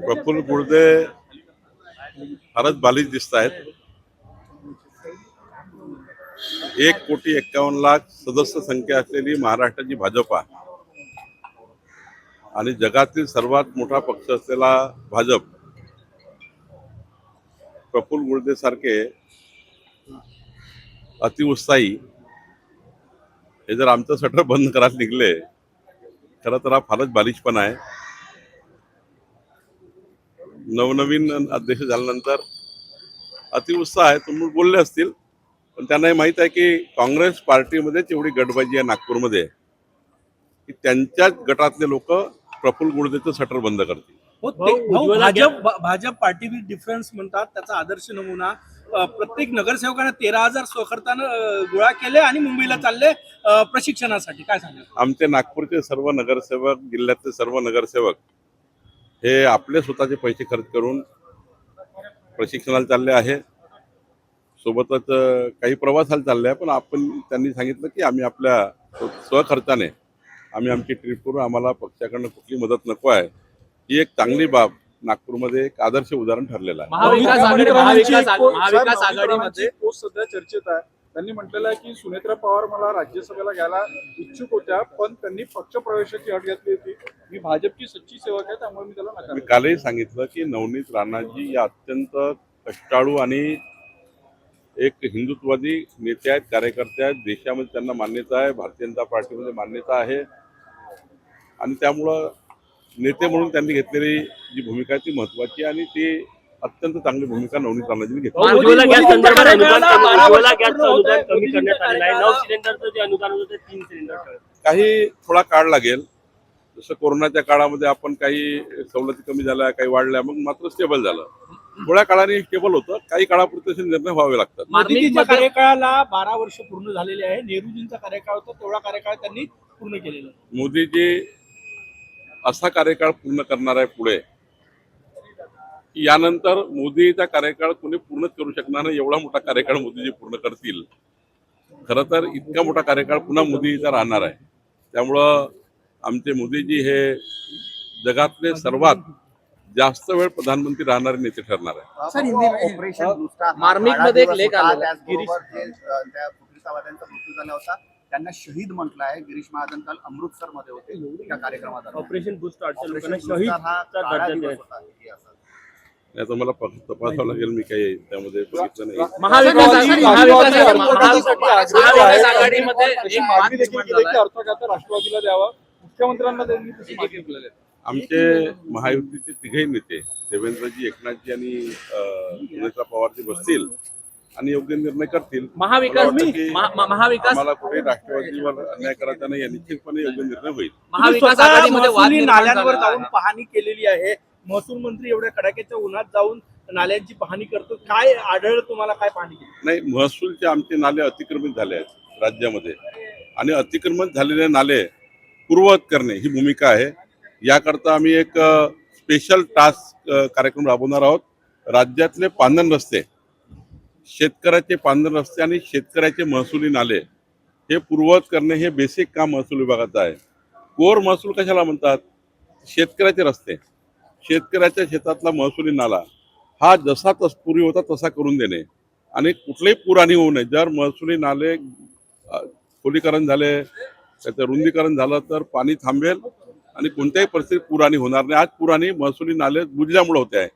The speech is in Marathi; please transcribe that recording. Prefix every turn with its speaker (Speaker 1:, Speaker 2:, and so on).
Speaker 1: प्रफुल्ल गुळदे फारच बालिश दिसत आहेत. 1,51,00,000 सदस्य संख्या असलेली महाराष्ट्राची भाजपा आणि जगातील सर्वात मोठा पक्ष असलेला भाजप प्रफुल्ल गुळदे सारखे अतिउत्साही हे जर आमचं शटर बंद करायला निघले, खरं तर हा फारच बालिशपणा आहे. नवनवीन अध्यक्ष झाल्यानंतर अतिउत्साह आहे, तुम्ही बोलले असतील, पण त्यांनाही माहित आहे की काँग्रेस पार्टीमध्येच एवढी गटबाजी आहे नागपूरमध्ये की त्यांच्याच गटातले लोक प्रफुल्ल गुळदेचं शटर बंद करतील.
Speaker 2: भाजप पार्टी विथ डिफरन्स म्हणतात, त्याचा आदर्श नमुना प्रत्येक नगरसेवकाने 13,000 स्वखर्चानं गोळा केले आणि मुंबईला चालले प्रशिक्षणासाठी. काय सांगाल?
Speaker 1: आमचे नागपूरचे सर्व नगरसेवक, जिल्ह्यातले सर्व नगरसेवक हे आपले स्वतःचे पैसे खर्च करून प्रशिक्षणाला चालले आहे. सोबतच काही प्रवासाला चालले आहे, पण आपण त्यांनी सांगितलं की आम्ही आपल्या स्वखर्चाने आम्ही आमची ट्रिप करू, आम्हाला पक्षाकडनं कुठली मदत नको आहे. ही एक चांगली बाब नागपूरमध्ये एक आदर्श उदाहरण ठरलेलं आहे.
Speaker 3: महाविकास आघाडीमध्ये पोस्ट सध्या चर्चेत आहे. त्यांनी म्हटलेलं आहे की सुनेत्रा पवार मला राज्यसभेला घ्यायला इच्छुक होत्या, पण त्यांनी पक्ष प्रवेशाची अट घेतली होती. मी भाजपची सच्ची सेवक आहे, त्यामुळे मी त्याला नकार.
Speaker 1: मी कालही सांगितलं की नवनीत राणाजी या अत्यंत कष्टाळू आणि एक हिंदुत्ववादी नेते आहेत, कार्यकर्ते आहेत. देशामध्ये त्यांना मान्यता आहे, भारतीय जनता पार्टीमध्ये मान्यता आहे आणि त्यामुळं नेते म्हणून त्यांनी घेतलेली जी भूमिका आहे ती महत्वाची आणि ती अत्यंत चांगली भूमिका नवनीत राणाजींनी घेतली. काही थोडा काळ लागेल, जसं कोरोनाच्या काळामध्ये आपण काही सवलती कमी झाल्या, काही वाढल्या, मग मात्र स्टेबल झालं. थोड्या काळाने स्टेबल होतं, काही काळापुरते निर्णय व्हावे लागतात.
Speaker 2: मोदींच्या कार्यकाळाला 12 वर्ष पूर्ण झालेले आहे. नेहरूजींचा कार्यकाळ होता, तेवढा कार्यकाळ त्यांनी पूर्ण केलेला.
Speaker 1: मोदीजी असा कार्यकाळ पूर्ण करणार आहे पुढे, यानंतर मोदीचा कार्यकाळ कोणी पूर्णच करू शकणार नाही. एवढा मोठा कार्यकाळ मोदीजी पूर्ण करतील. खरं तर इतका मोठा कार्यकाळ पुन्हा मोदीचा राहणार आहे. त्यामुळं आमचे मोदीजी हे जगातले सर्वात जास्त वेळ प्रधानमंत्री राहणारे नेते ठरणार आहे.
Speaker 4: ऑपरेशन मार्मिकमध्ये एक लेख आला, गिरीश फुटीरतावाद्यांचा मृत्यू झाला होता, त्यांना शहीद म्हटलं आहे. गिरीश महाजन काल अमृतसर मध्ये होते त्या कार्यक्रमात.
Speaker 2: ऑपरेशन बुस्टर
Speaker 1: याचा मला तपासावं लागेल, मी काही त्यामध्ये बघितलं नाही.
Speaker 3: राष्ट्रवादीला द्यावा, मुख्यमंत्र्यांना त्यांनी.
Speaker 1: आमचे महायुतीचे तिघही नेते देवेंद्रजी, एकनाथजी आणि सुनेत्रा पवारजी बसतील आणि योग्य निर्णय करतील.
Speaker 2: महाविकास
Speaker 1: आम्हाला कुठे राष्ट्रवादीवर अन्याय करायचा नाही, निश्चितपणे योग्य निर्णय होईल.
Speaker 2: महाविकास आघाडीमध्ये नाल्यांवर जाऊन पाहणी केलेली आहे. महसूल मंत्री एवढ्या कडाक्याच्या उन्हात जाऊन नाल्यांची पाहणी करतो. काय आढळलं तुम्हाला? काय पाहणी केली?
Speaker 1: नाही, महसूलचे आमचे नाले अतिक्रमित झाले आहेत राज्यामध्ये आणि अतिक्रमित झालेले नाले पूर्ववत करणे ही भूमिका आहे. याकरता आम्ही एक स्पेशल टास्क कार्यक्रम राबवणार आहोत. राज्यातले पांदन रस्ते, शेतकऱ्याचे पांदन रस्ते आणि शेतकऱ्याचे महसुली नाले हे पूर्ववत करणे हे बेसिक काम महसूल विभागाचं आहे. कोर महसूल कशाला म्हणतात? शेतकऱ्याचे रस्ते, शेतकऱ्याच्या शेतातला महसुली नाला हा जसा पूर्वी होता तसा करून देणे आणि कुठलेही पुराणी होऊ नये. जर महसुली नाले खोलीकरण झाले, त्याचं रुंदीकरण झालं तर पाणी थांबेल आणि कोणत्याही परिस्थितीत पुराणी होणार नाही. आज पुराणी महसुली नाले बुजल्यामुळे होते आहे.